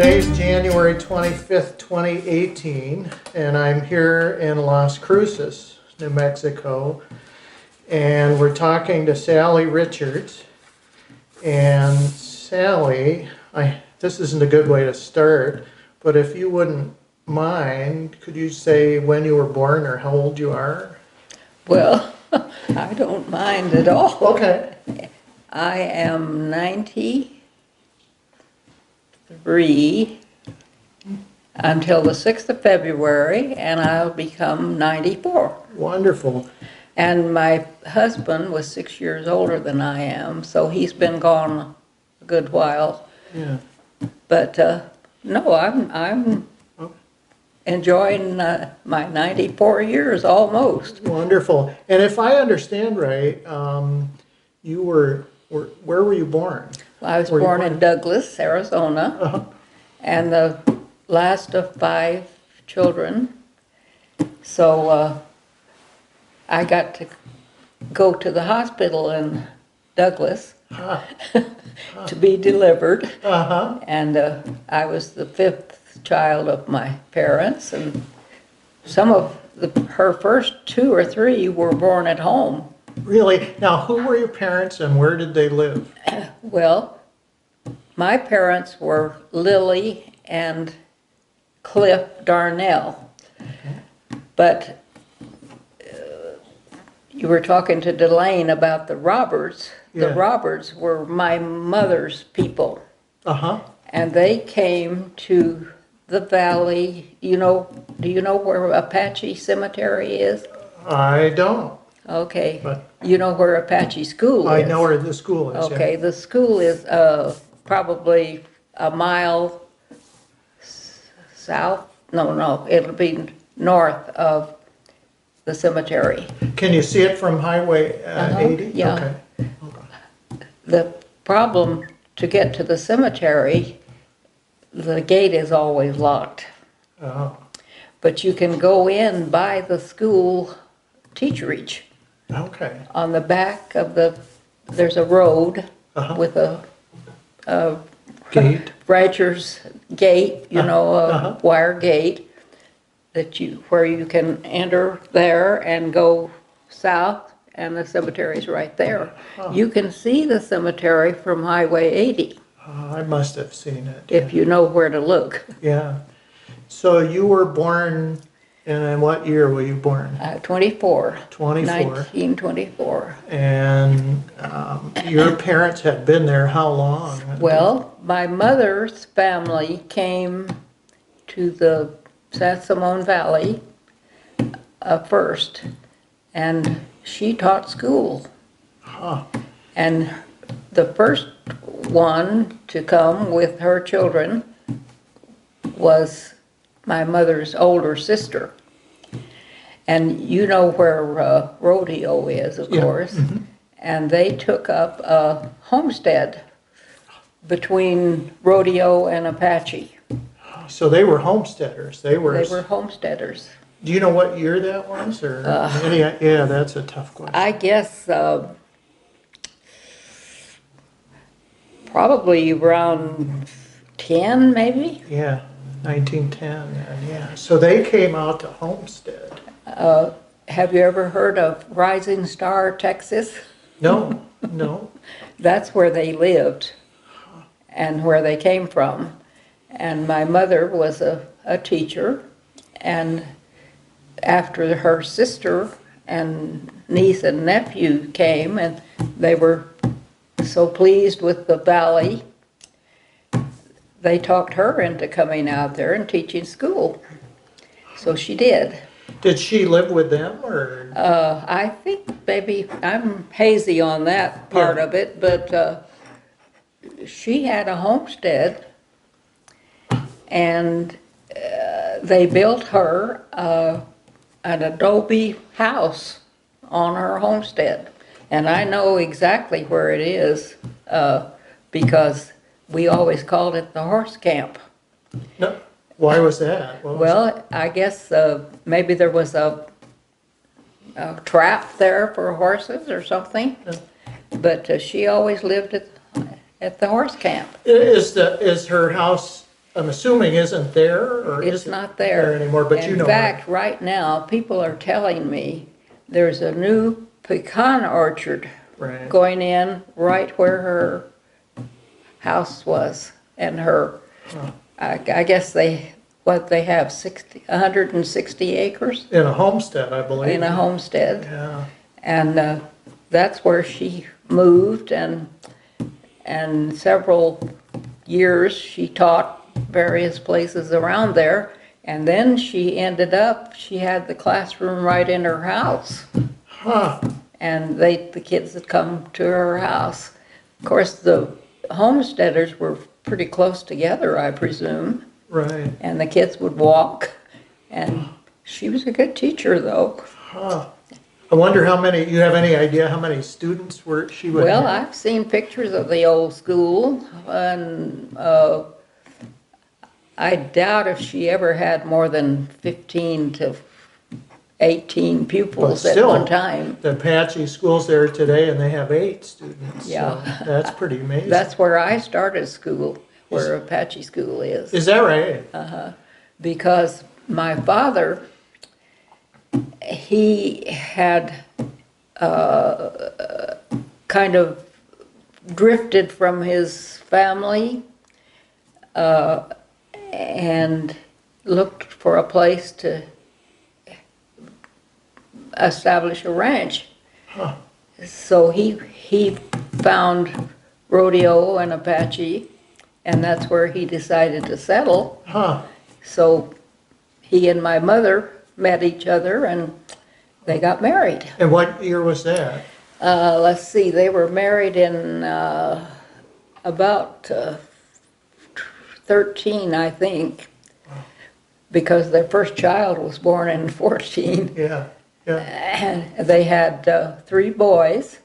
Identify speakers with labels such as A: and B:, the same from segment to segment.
A: Today's January 25th, 2018, and I'm here in Las Cruces, New Mexico, and we're talking to Sally Richards. And Sally, this isn't a good way to start, but if you wouldn't mind, could you say when you were born or how old you are?
B: Well, I don't mind at all.
A: Okay.
B: I am 93 until the 6th of February, and I'll become 94.
A: Wonderful.
B: And my husband was 6 years older than I am, so he's been gone a good while.
A: Yeah.
B: But no, I'm enjoying my 94 years almost.
A: Wonderful. And if I understand right, you were, where were you born?
B: I was
A: Were you
B: born in Douglas, Arizona,
A: Uh-huh.
B: and the last of 5 children. So I got to go to the hospital in Douglas to be delivered.
A: Uh-huh.
B: And I was the 5th child of my parents, and some of her first 2 or 3 were born at home.
A: Really? Now, who were your parents and where did they live?
B: Well, my parents were Lily and Cliff Darnell. But you were talking to Delane about the Roberts. The
A: Yeah.
B: Roberts were my mother's people,
A: Uh-huh.
B: and they came to the valley. Do you know where Apache Cemetery is?
A: I don't,
B: Okay.
A: but
B: You know where Apache School is?
A: I know where the school is.
B: Okay, the school is probably a mile south. No, it'll be north of the cemetery.
A: Yeah. Can you see it from Highway 80?
B: yeah.
A: Okay.
B: The problem to get to the cemetery, the gate is always locked.
A: Oh,
B: But you can go in by the school teacherage.
A: okay.
B: On the back of there's a road
A: Uh-huh.
B: with a
A: Gate.
B: rancher's gate,
A: Uh-huh.
B: wire gate where you can enter there and go south, and the cemetery's right there.
A: Oh.
B: You can see the cemetery from Highway 80
A: I must have seen it.
B: if you know where to look.
A: Yeah. So you were born, and in what year were you born?
B: 24.
A: 24.
B: 1924.
A: And your parents had been there how long?
B: Well, my mother's family came to the San Simon Valley first, and she taught school.
A: Huh.
B: And the first one to come with her children was my mother's older sister. And you know where Rodeo is, of
A: Yeah.
B: course. And they took up a homestead between Rodeo and Apache.
A: So they were homesteaders. They were
B: homesteaders.
A: Do you know what year that was? Or yeah, that's a tough question.
B: I guess probably around 10, maybe.
A: Yeah, 1910. And yeah, so they came out to Homestead.
B: Have you ever heard of Rising Star, Texas?
A: No, no.
B: That's where they lived and where they came from. And my mother was a teacher, and after her sister and niece and nephew came, and they were so pleased with the valley, they talked her into coming out there and teaching school. So she did.
A: Did she live with them, or?
B: I think maybe, I'm hazy on that part
A: Yeah.
B: of it, but she had a homestead, and they built her an adobe house on her homestead. And I know exactly where it is because we always called it the horse camp.
A: No. Why was that? What was
B: Well, I guess maybe there was a trap there for horses or something. But she always lived at the horse camp.
A: Is her house I'm assuming isn't there, or
B: It's
A: is it
B: not there
A: anymore, but you know.
B: In fact, right now, people are telling me there's a new pecan orchard
A: Right.
B: going in right where her house was, and her, I guess they have 160 acres
A: In a homestead, I believe.
B: in a homestead,
A: Yeah,
B: and that's where she moved, and several years she taught various places around there, and then she had the classroom right in her house,
A: huh,
B: and the kids would come to her house. Of course, the homesteaders were pretty close together, I presume,
A: right,
B: and the kids would walk, and she was a good teacher, though.
A: huh. I wonder you have any idea how many students she would
B: Well,
A: have?
B: I've seen pictures of the old school, and I doubt if she ever had more than 15 to 18 pupils at
A: still,
B: one time.
A: The Apache school's there today, and they have 8 students.
B: Yeah.
A: So that's pretty amazing.
B: That's where I started school, where Apache School is.
A: Is that right?
B: Because my father, he had kind of drifted from his family and looked for a place to establish a ranch.
A: Huh.
B: So he found rodeo and Apache, and that's where he decided to settle.
A: Huh.
B: So he and my mother met each other, and they got married.
A: And what year was that?
B: Let's see, they were married in about 13, I think, because their first child was born in 14.
A: Yeah. Yeah.
B: And they had 3 boys,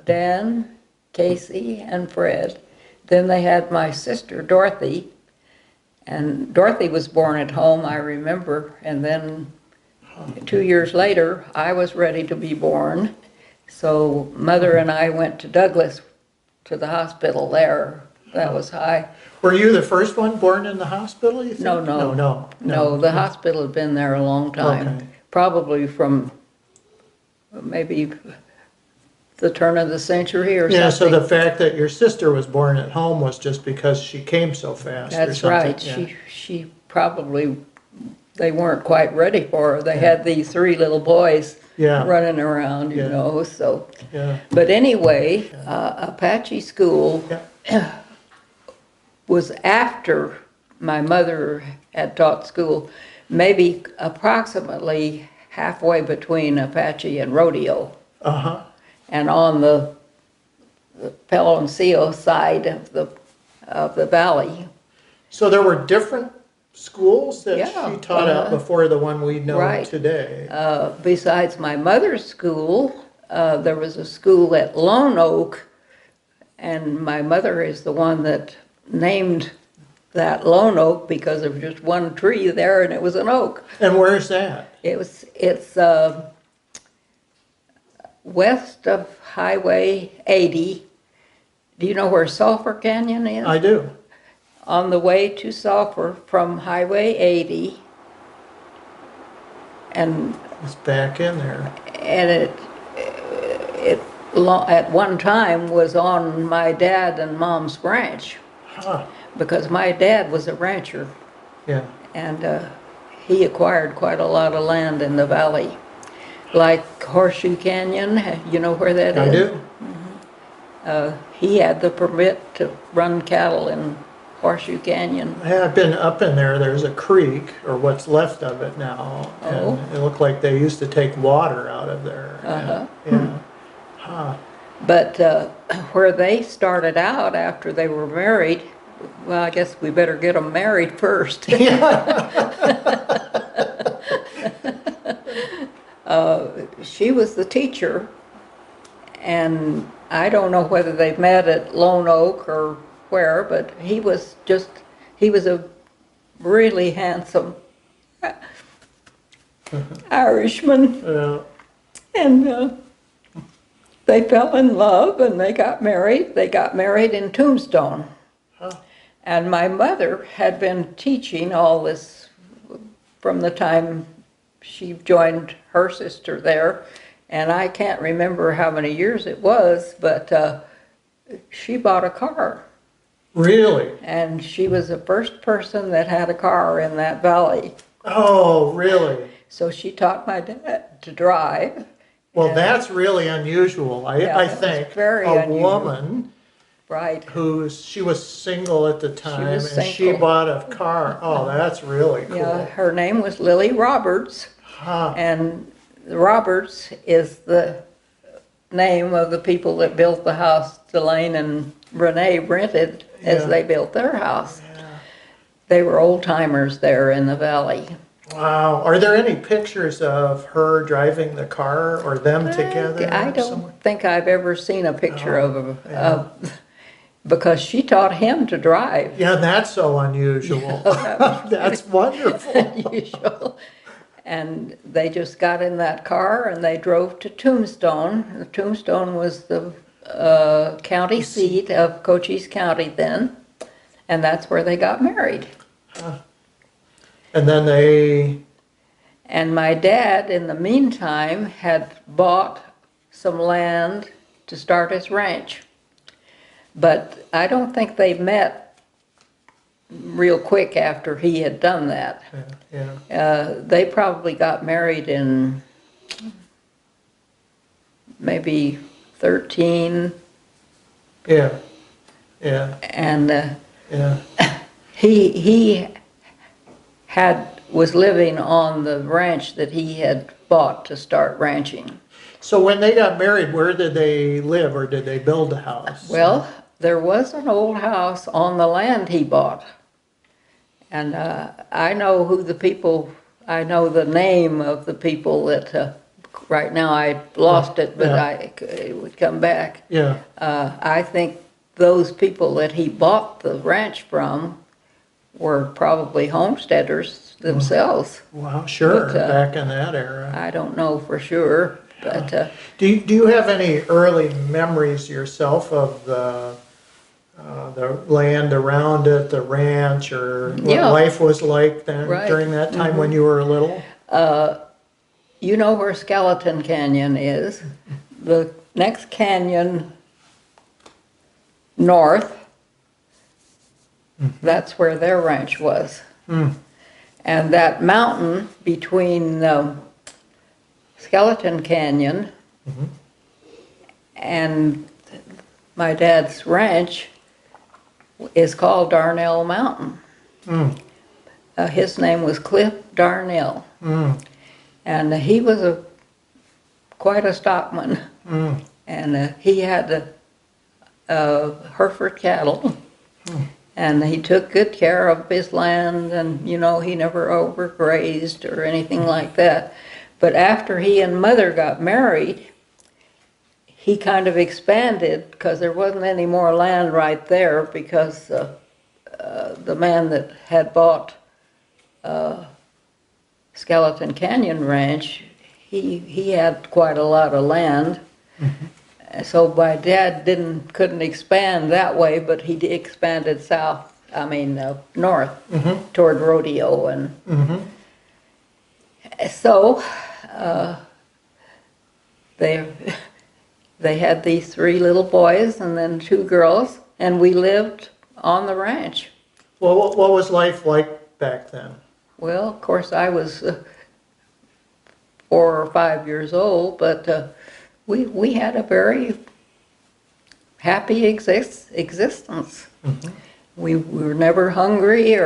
B: Dan, Casey, and Fred. Then they had my sister, Dorothy, and Dorothy was born at home, I remember, and then 2 years later, I was ready to be born. So Mother and I went to Douglas, to the hospital there. That was high.
A: Were you the first one born in the hospital, you think?
B: No, No, the hospital had been there a long time.
A: Okay.
B: Probably from maybe the turn of the century or
A: Yeah, so
B: something.
A: the fact that your sister was born at home was just because she came so fast or
B: That's
A: something?
B: right.
A: Yeah.
B: She probably, they weren't quite ready for her. They had these 3 little boys
A: Yeah.
B: running around, you
A: Yeah.
B: know, so.
A: Yeah.
B: But anyway, Apache School
A: Yeah.
B: was after my mother had taught school, maybe approximately halfway between Apache and Rodeo,
A: Uh-huh.
B: and on the Peloncillo side of the valley.
A: So there were different schools that
B: Yeah,
A: she taught at before the one we know
B: Right.
A: today?
B: Besides my mother's school, there was a school at Lone Oak, and my mother is the one that named that Lone Oak because there was just one tree there, and it was an oak.
A: And where's that?
B: It's west of Highway 80. Do you know where Sulphur Canyon is?
A: I do.
B: On the way to Sulphur from Highway 80, and
A: It's back in there.
B: it at one time was on my dad and mom's ranch,
A: Huh.
B: because my dad was a rancher,
A: Yeah.
B: and he acquired quite a lot of land in the valley, like Horseshoe Canyon. You know where that
A: I
B: is?
A: do.
B: He had the permit to run cattle in Horseshoe Canyon.
A: Yeah, I've been up in there. There's a creek, or what's left of it now.
B: Oh.
A: And it looked like they used to take water out of there.
B: Uh-huh.
A: Yeah. Huh.
B: But where they started out after they were married, well, I guess we better get them married first. She was the teacher, and I don't know whether they met at Lone Oak or where, but he was a really handsome Irishman,
A: Yeah.
B: and they fell in love and they got married. They got married in Tombstone.
A: Huh.
B: And my mother had been teaching all this from the time she joined her sister there. And I can't remember how many years it was, but she bought a car.
A: Really?
B: And she was the first person that had a car in that valley.
A: Oh, really?
B: So she taught my dad to drive.
A: Well,
B: And-
A: that's really unusual.
B: Yeah,
A: I
B: it was
A: think
B: very
A: a
B: unusual.
A: woman
B: Right.
A: she was single at the time
B: was
A: and she
B: single.
A: bought a car. Oh, that's really cool.
B: Yeah, her name was Lily Roberts.
A: Huh.
B: And Roberts is the name of the people that built the house Delane and Renee rented as
A: Yeah.
B: they built their house.
A: Yeah.
B: They were old timers there in the valley.
A: Wow. Are there any pictures of her driving the car or them together?
B: I don't
A: somewhere?
B: think I've ever seen a picture
A: Oh,
B: of
A: yeah.
B: because she taught him to drive.
A: Yeah, that's so unusual. That's wonderful.
B: Unusual. And they just got in that car and they drove to Tombstone. Tombstone was the county seat of Cochise County then, and that's where they got married.
A: And then they,
B: And my dad, in the meantime, had bought some land to start his ranch. But I don't think they met real quick after he had done that.
A: yeah.
B: They probably got married in maybe 13,
A: Yeah. Yeah.
B: and
A: Yeah.
B: he was living on the ranch that he had bought to start ranching.
A: So when they got married, where did they live or did they build a house?
B: Well, there was an old house on the land he bought. And I know I know the name of the people that, right now I lost it, but
A: Yeah.
B: it would come back.
A: Yeah.
B: I think those people that he bought the ranch from were probably homesteaders themselves.
A: Wow, sure,
B: But,
A: back in that era.
B: I don't know for sure, but
A: Do you have any early memories yourself of the land around it, the ranch, or what
B: Yeah.
A: life was like then
B: Right.
A: during that time when you were little?
B: you know where Skeleton Canyon is. The next canyon north, that's where their ranch was. And that mountain between Skeleton Canyon and my dad's ranch is called Darnell Mountain. His name was Cliff Darnell. And he was quite a stockman. And he had Hereford cattle. And he took good care of his land, and he never overgrazed or anything like that. But after he and Mother got married, he kind of expanded because there wasn't any more land right there because the man that had bought Skeleton Canyon Ranch, he had quite a lot of land. So my dad couldn't expand that way, but he expanded north toward Rodeo, and so they had these 3 little boys and then 2 girls, and we lived on the ranch.
A: Well, what was life like back then?
B: Well, of course, I was 4 or 5 years old, but we had a very happy existence. We were never hungry,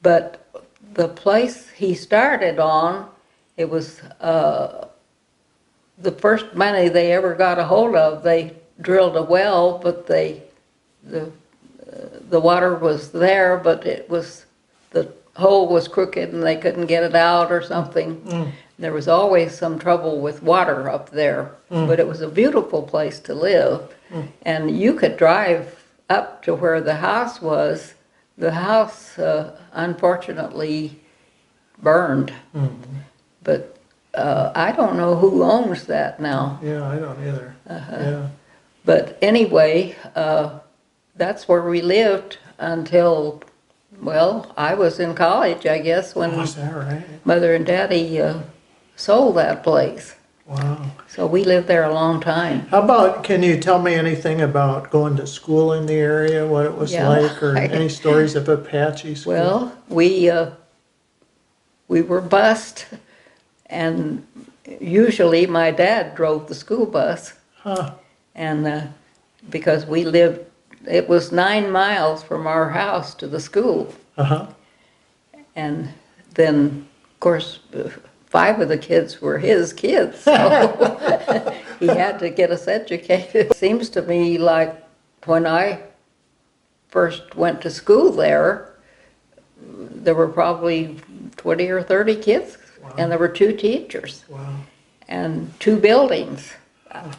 B: but the place he started on, it was the first money they ever got a hold of. They drilled a well, but the water was there, but the hole was crooked and they couldn't get it out or something. There was always some trouble with water up there, but it was a beautiful place to live. And you could drive up to where the house was. The house, unfortunately, burned. But I don't know who owns that now.
A: Yeah, I don't either. Yeah.
B: But anyway, that's where we lived until, well, I was in college, I guess,
A: Oh,
B: when
A: is that right?
B: Mother and Daddy sold that place.
A: Wow.
B: So we lived there a long time.
A: How about, can you tell me anything about going to school in the area, what it was
B: Yeah,
A: like, or any stories of Apache school?
B: Well, we were bused, and usually my dad drove the school bus,
A: Huh,
B: and because we lived, it was 9 miles from our house to the school,
A: uh-huh,
B: and then, of course, 5 of the kids were his kids, so he had to get us educated. Seems to me like when I first went to school there were probably 20 or 30 kids, and there were 2 teachers
A: wow.
B: and 2 buildings.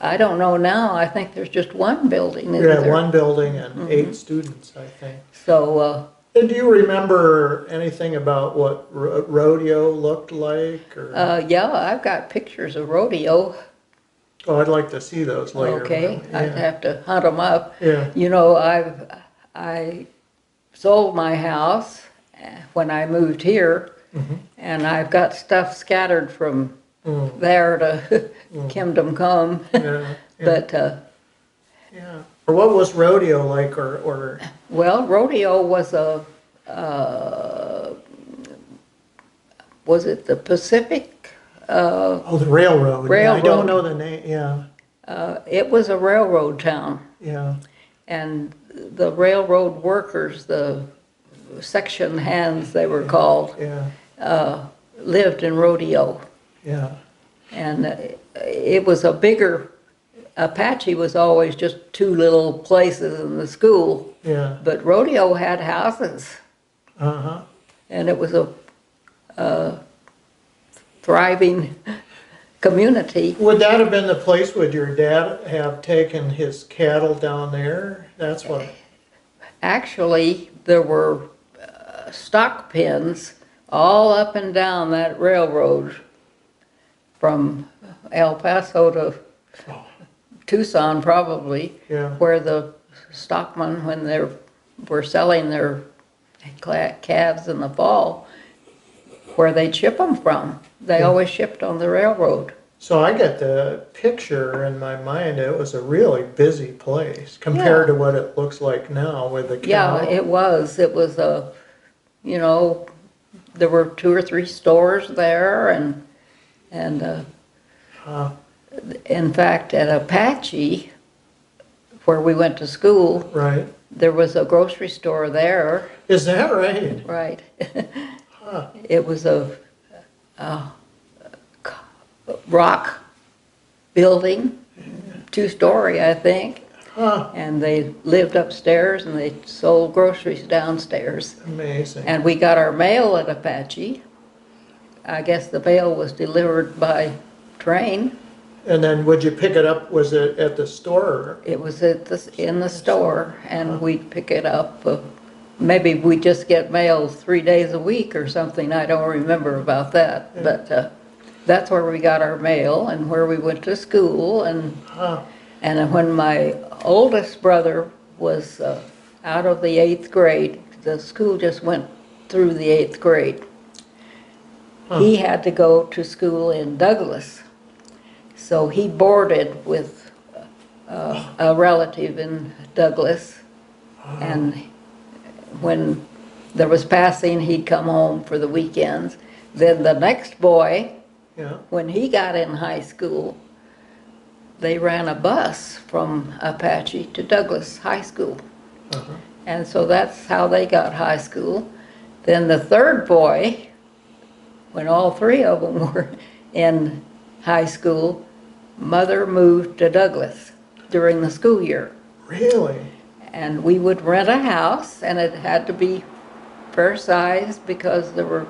B: I don't know now. I think there's just 1 building.
A: You had 1 building and 8 students, I think.
B: So,
A: And do you remember anything about what rodeo looked like? Or?
B: yeah, I've got pictures of rodeo.
A: Oh, I'd like to see those later.
B: Okay,
A: Yeah.
B: I'd have to hunt them up.
A: Yeah.
B: You know, I sold my house when I moved here, and I've got stuff scattered from there to Kingdom Come.
A: Yeah, yeah.
B: But
A: Yeah. Or what was rodeo like, or
B: well, rodeo was was it the Pacific?
A: oh, the railroad. Yeah, I
B: Railroad.
A: don't know the name. Yeah,
B: It was a railroad town,
A: yeah,
B: and the railroad workers, the section hands they were called,
A: yeah,
B: lived in Rodeo.
A: yeah.
B: And it was a bigger, Apache was always just 2 little places in the school,
A: Yeah.
B: but Rodeo had houses,
A: Uh-huh.
B: and it was a thriving community.
A: Would that have been the place, would your dad have taken his cattle down there? That's what,
B: Actually, there were stock pens all up and down that railroad from El Paso to Tucson probably,
A: yeah.
B: where the stockmen, when they were selling their calves in the fall, where they'd ship them from. They always shipped on the railroad.
A: So I get the picture in my mind, it was a really busy place compared to what it looks like now with the
B: Yeah,
A: cow.
B: it was. It was you know, there were 2 or 3 stores there, and
A: Huh.
B: in fact, at Apache, where we went to school,
A: Right.
B: there was a grocery store there.
A: Is that right?
B: Right.
A: Huh.
B: It was a rock building, 2-story, I think,
A: Huh.
B: and they lived upstairs and they sold groceries downstairs.
A: Amazing.
B: And we got our mail at Apache. I guess the mail was delivered by train.
A: And then would you pick it up, was it at the store?
B: It was in the store, and we'd pick it up. Maybe we'd just get mail 3 days a week or something. I don't remember about that.
A: Yeah.
B: But that's where we got our mail and where we went to school.
A: Huh.
B: And when my oldest brother was out of the 8th grade, the school just went through the 8th grade.
A: Huh.
B: He had to go to school in Douglas. So he boarded with a relative in Douglas, and when there was passing, he'd come home for the weekends. Then the next boy,
A: Yeah.
B: when he got in high school, they ran a bus from Apache to Douglas High School.
A: Uh-huh.
B: And so that's how they got high school. Then the 3rd boy, when all 3 of them were in high school, Mother moved to Douglas during the school year.
A: Really?
B: And we would rent a house, and it had to be fair size because there were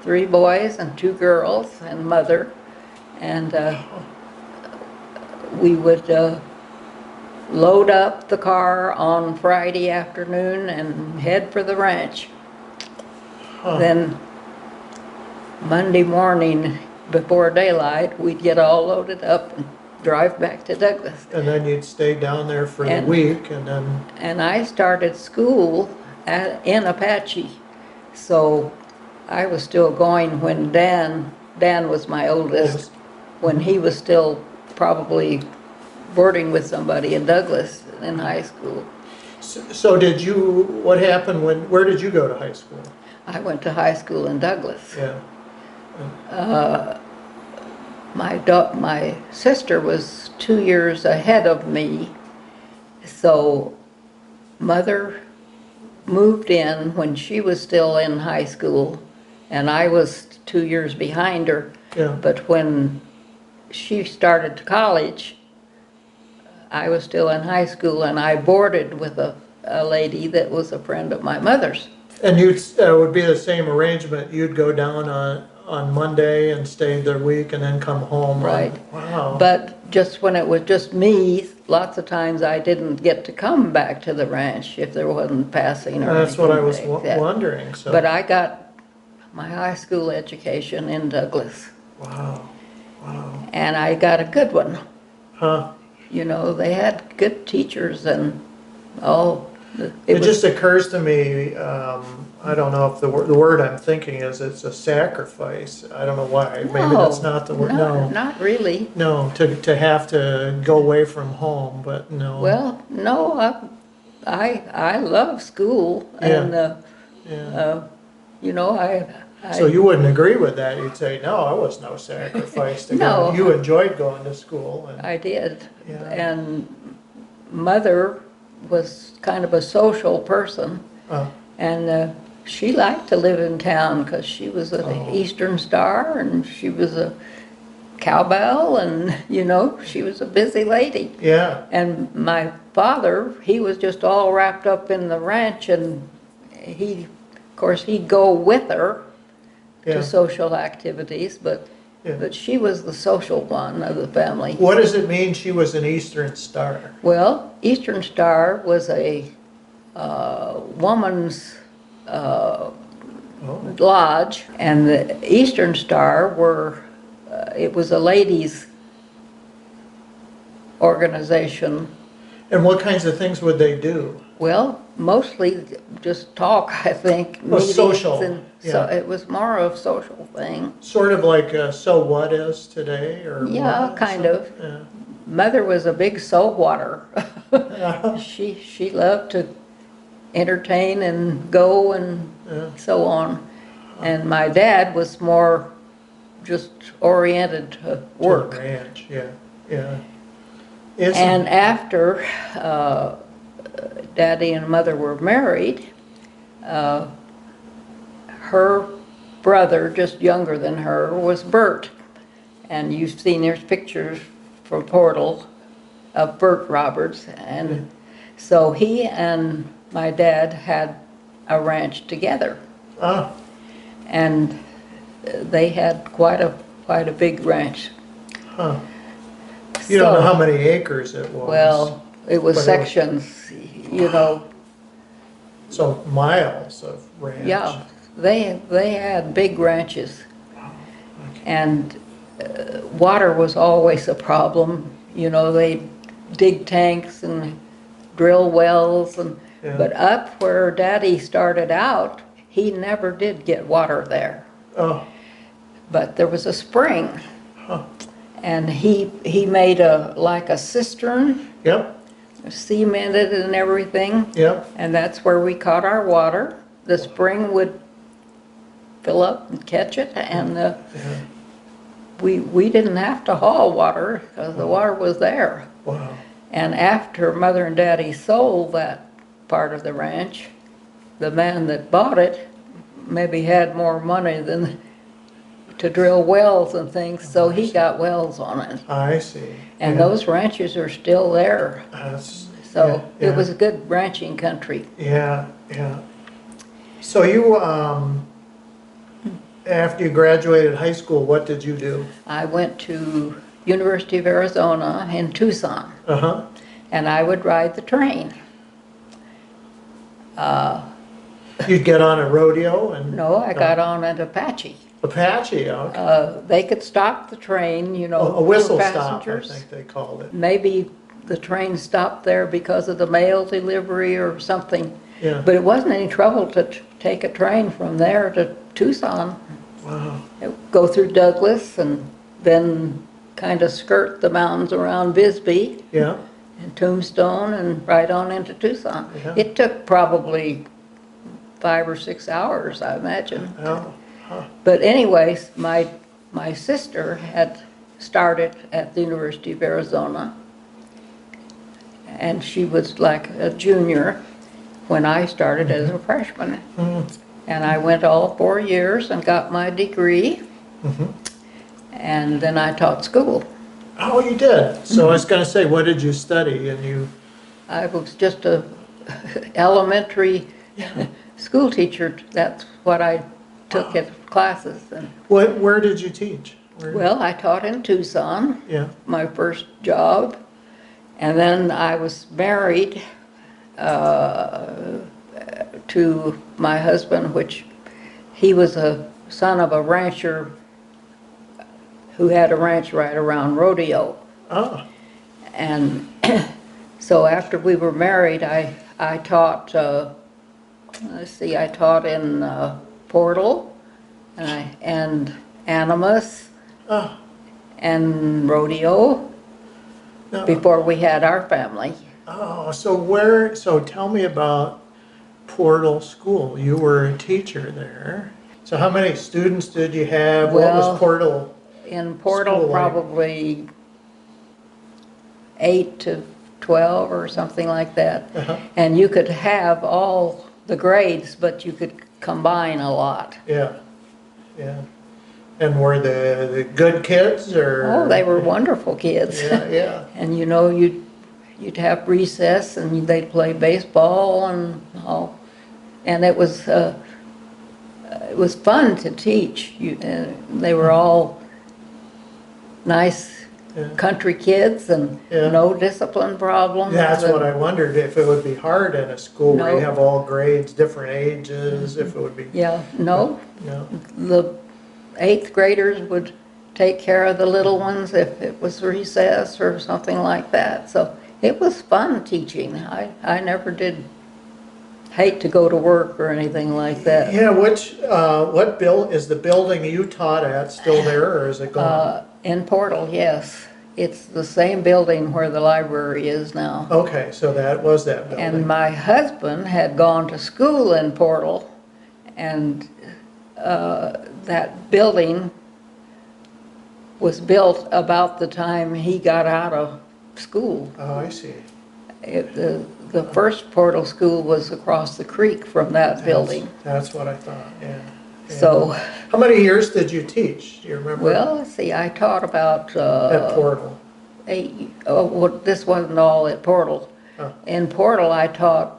B: 3 boys and 2 girls and Mother. And we would load up the car on Friday afternoon and head for the ranch.
A: Huh.
B: Then Monday morning, before daylight, we'd get all loaded up and drive back to Douglas.
A: And then you'd stay down there for the
B: And-
A: week and then,
B: And I started school in Apache. So I was still going when Dan was my oldest,
A: Yes.
B: when he was still probably boarding with somebody in Douglas in high school.
A: So did you, what happened where did you go to high school?
B: I went to high school in Douglas.
A: Yeah.
B: My sister was 2 years ahead of me, so Mother moved in when she was still in high school, and I was 2 years behind her.
A: Yeah.
B: But when she started college, I was still in high school, and I boarded with a lady that was a friend of my mother's.
A: And you'd, would be the same arrangement, you'd go down on Monday and stay the week and then come home?
B: Right.
A: Wow.
B: But just when it was just me, lots of times I didn't get to come back to the ranch if there wasn't passing or
A: That's what I
B: anything
A: was
B: like that.
A: wondering, so.
B: But I got my high school education in Douglas,
A: Wow, wow.
B: and I got a good one.
A: Huh.
B: You know, they had good teachers and all.
A: It just occurs to me, I don't know if the word I'm thinking is it's a sacrifice. I don't know why. Maybe that's not the word. No.
B: Not really.
A: No, to have to go away from home, but no.
B: Well, no, I love school, and
A: Yeah.
B: you know,
A: So you wouldn't agree with that? You'd say, no, it was no sacrifice to
B: No.
A: go. You enjoyed going to school. And,
B: I did.
A: Yeah.
B: And Mother was kind of a social person, and she liked to live in town because she was an Eastern Star, and she was a cowbell, and, you know, she was a busy lady.
A: yeah.
B: And my father, he was just all wrapped up in the ranch, and of course, he'd go with her
A: Yeah.
B: to social activities,
A: Yeah.
B: but she was the social one of the family.
A: What does it mean she was an Eastern Star?
B: Well, Eastern Star was a woman's lodge, and the Eastern Star it was a ladies' organization.
A: And what kinds of things would they do?
B: Well, mostly just talk, I think.
A: Well,
B: meetings,
A: social,
B: and so
A: yeah.
B: it was more of a social thing.
A: Sort of like So What is today? Or
B: Yeah,
A: what?
B: kind of.
A: Yeah.
B: Mother was a big so whatter.
A: Uh-huh.
B: She loved to entertain and go and
A: Yeah.
B: so on. And my dad was more just oriented to work.
A: To the ranch, yeah, yeah.
B: And after Daddy and Mother were married, her brother, just younger than her, was Bert. And you've seen there's pictures from Portal of Bert Roberts. And so he and my dad had a ranch together.
A: Ah,
B: And they had quite a big ranch.
A: huh. You don't know
B: So-
A: how many acres it was?
B: Well, it was
A: But
B: sections, you know.
A: So miles of ranch?
B: Yeah, they had big ranches, and water was always a problem. You know, they dig tanks and drill wells, and
A: Yeah.
B: but up where Daddy started out, he never did get water there.
A: Oh,
B: But there was a spring,
A: huh.
B: and he made like a cistern,
A: Yep,
B: cemented and everything.
A: yep,
B: And that's where we caught our water. The spring would fill up and catch it, and
A: yeah.
B: we didn't have to haul water because the water was there.
A: Wow.
B: And after Mother and Daddy sold that part of the ranch, the man that bought it maybe had more money than to drill wells and things, so he got wells on it.
A: I see.
B: And
A: Yeah.
B: those ranches are still there.
A: That's,
B: So
A: yeah,
B: it was a good ranching country.
A: yeah, yeah. So you, after you graduated high school, what did you do?
B: I went to University of Arizona in Tucson,
A: Uh-huh.
B: and I would ride the train.
A: You'd get on a rodeo and?
B: No, I got on an Apache.
A: Apache, okay.
B: They could stop the train, you know,
A: A whistle
B: for
A: stop, I
B: passengers.
A: think they called it.
B: Maybe the train stopped there because of the mail delivery or something.
A: Yeah.
B: But it wasn't any trouble to take a train from there to Tucson.
A: Wow.
B: Go through Douglas and then kind of skirt the mountains around Bisbee
A: Yeah.
B: and Tombstone and right on into Tucson.
A: Yeah.
B: It took probably 5 or 6 hours, I imagine.
A: Oh. Huh.
B: But anyways, my sister had started at the University of Arizona, and she was like a junior when I started as a freshman.
A: Mm.
B: And I went all 4 years and got my degree,
A: Mhm.
B: and then I taught school.
A: Oh, you did. So I was going to say, what did you study? And you.
B: I was just a elementary school teacher. That's what I took at classes. And
A: What? Where did you teach? Where,
B: well, I taught in Tucson,
A: Yeah.
B: my first job, and then I was married to my husband, which he was a son of a rancher who had a ranch right around Rodeo.
A: Oh.
B: And so after we were married, I taught, I taught in Portal and Animas
A: Oh.
B: and Rodeo
A: No.
B: before we had our family.
A: Oh. So where? So tell me about Portal School. You were a teacher there. So how many students did you have? What
B: Well,
A: was Portal?
B: In Portal,
A: School, like-
B: probably 8 to 12 or something like that.
A: Uh-huh.
B: And you could have all the grades, but you could combine a lot.
A: Yeah. Yeah. And were the good kids or?
B: Oh, they were wonderful kids.
A: Yeah. Yeah.
B: And you know, you'd have recess and they'd play baseball and all. And it was fun to teach. They were all nice
A: Yeah.
B: country kids and
A: Yeah.
B: no discipline problems.
A: That's what
B: and-
A: I wondered, if it would be hard in a school where you
B: No.
A: have all grades, different ages, if it would be.
B: Yeah, no,
A: No.
B: the 8th graders would take care of the little ones if it was recess or something like that. So it was fun teaching. I never did hate to go to work or anything like that.
A: Yeah, what is the building you taught at still there, or is it gone?
B: In Portal, yes. It's the same building where the library is now.
A: Okay, so that was that
B: And
A: building.
B: my husband had gone to school in Portal, and that building was built about the time he got out of school.
A: Oh, I see.
B: The first Portal school was across the creek from that building.
A: That's what I thought, yeah. Yeah.
B: So,
A: How many years did you teach? Do you remember?
B: well, let's see, I taught about
A: At Portal?
B: 8, oh, well, this wasn't all at Portal.
A: Oh.
B: In Portal, I taught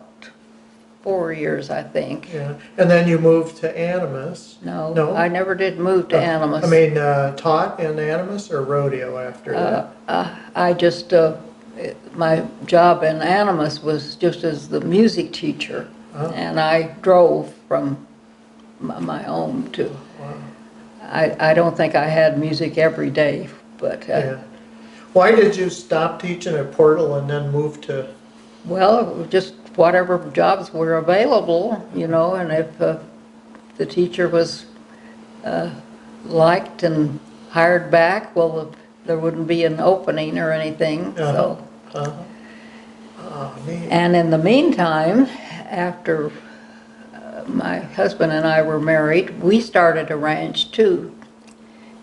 B: 4 years, I think.
A: Yeah, and then you moved to Animas.
B: No,
A: No?
B: I never did move to Animas.
A: I mean, taught in Animas or Rodeo after that?
B: I just, my job in Animas was just as the music teacher.
A: Oh.
B: And I drove from my home to,
A: Wow.
B: I don't think I had music every day, but,
A: Yeah. Why did you stop teaching at Portal and then move to?
B: well, just whatever jobs were available, you know, and if the teacher was liked and hired back, well, there wouldn't be an opening or anything, so.
A: Uh-huh. Oh, neat.
B: And in the meantime, after my husband and I were married, we started a ranch too.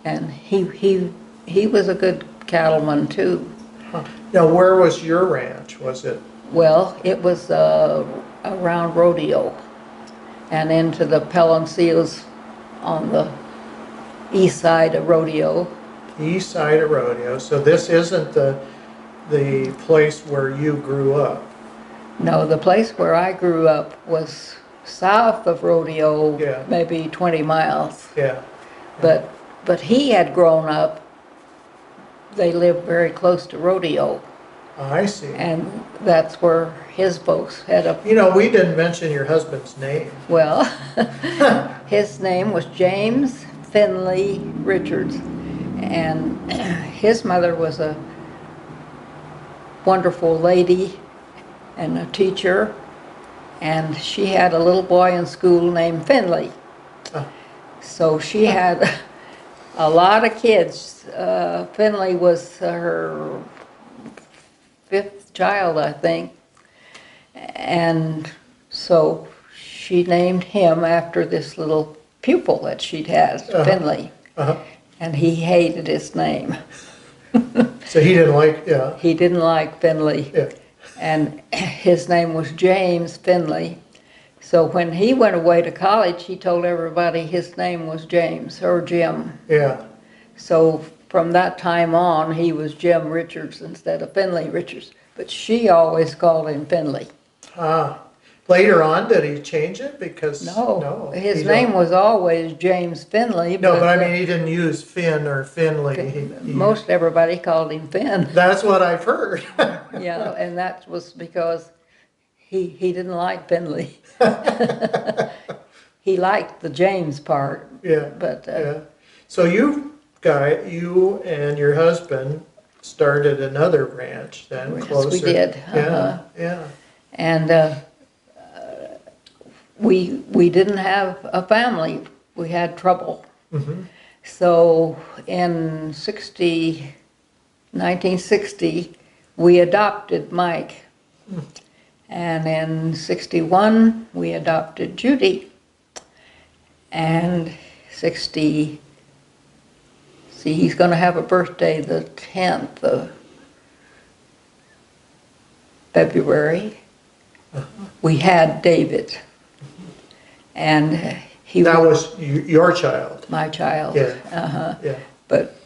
B: And he was a good cattleman too.
A: Huh. Now, where was your ranch? Was it?
B: Well, it was around Rodeo and into the Palancios on the east side of Rodeo.
A: East side of Rodeo, so this isn't the place where you grew up.
B: No, the place where I grew up was south of Rodeo,
A: Yeah.
B: maybe 20 miles.
A: Yeah.
B: But he had grown up, they lived very close to Rodeo,
A: Oh, I see.
B: and that's where his folks had a,
A: You know, we didn't mention your husband's name.
B: well, his name was James Finley Richards, and his mother was a wonderful lady and a teacher, and she had a little boy in school named Finley.
A: Oh.
B: So she had a lot of kids. Finley was her fifth child, I think. And so she named him after this little pupil that she'd had, Finley.
A: Uh-huh.
B: And he hated his name.
A: So he didn't like, yeah,
B: He didn't like Finley.
A: yeah.
B: And his name was James Finley. So when he went away to college, he told everybody his name was James or Jim.
A: Yeah.
B: So from that time on, he was Jim Richards instead of Finley Richards. But she always called him Finley.
A: Ah. Later on, did he change it? Because
B: No,
A: he
B: his
A: don't-
B: name was always James Finley.
A: No, but I mean, he didn't use Finn or Finley.
B: Most everybody called him Finn.
A: That's what I've heard.
B: Yeah, and that was because he didn't like Finley. He liked the James part,
A: Yeah.
B: but
A: Yeah. So you and your husband started another ranch then,
B: Yes,
A: closer.
B: we did.
A: Yeah,
B: Uh-huh.
A: yeah.
B: and we didn't have a family. We had trouble.
A: Mm-hmm.
B: So in 1960, we adopted Mike. And in 61, we adopted Judy. And see, he's going to have a birthday the 10th of February. We had David. And he
A: That was your child.
B: my child.
A: Yeah.
B: Uh-huh.
A: Yeah,
B: But